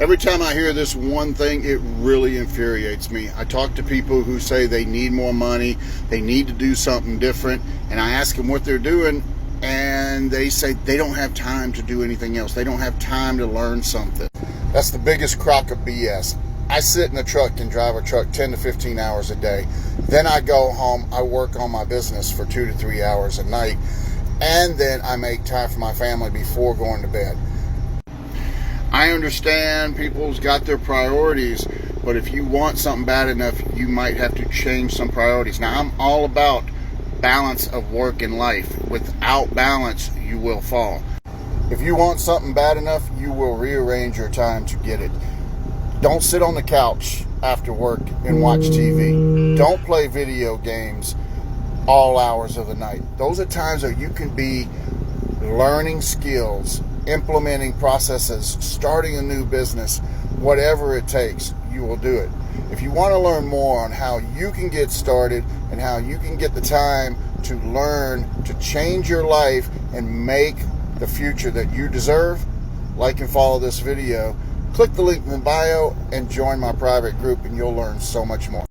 Every time I hear this one thing, it really infuriates me. I talk to people who say they need more money, they need to do something different, and I ask them what they're doing, and they say they don't have time to do anything else. They don't have time to learn something. That's the biggest crock of BS. I sit in a truck and drive a truck 10 to 15 hours a day. Then I go home, I work on my business for 2 to 3 hours a night, and then I make time for my family before going to bed. I understand people's got their priorities, but if you want something bad enough, you might have to change some priorities. Now, I'm all about balance of work and life. Without balance, you will fall. If you want something bad enough, you will rearrange your time to get it. Don't sit on the couch after work and watch TV. Don't play video games all hours of the night. Those are times that you can be learning skills, implementing processes, starting a new business, whatever it takes, you will do it. If you want to learn more on how you can get started and how you can get the time to learn to change your life and make the future that you deserve, like and follow this video. Click the link in the bio and join my private group, and you'll learn so much more.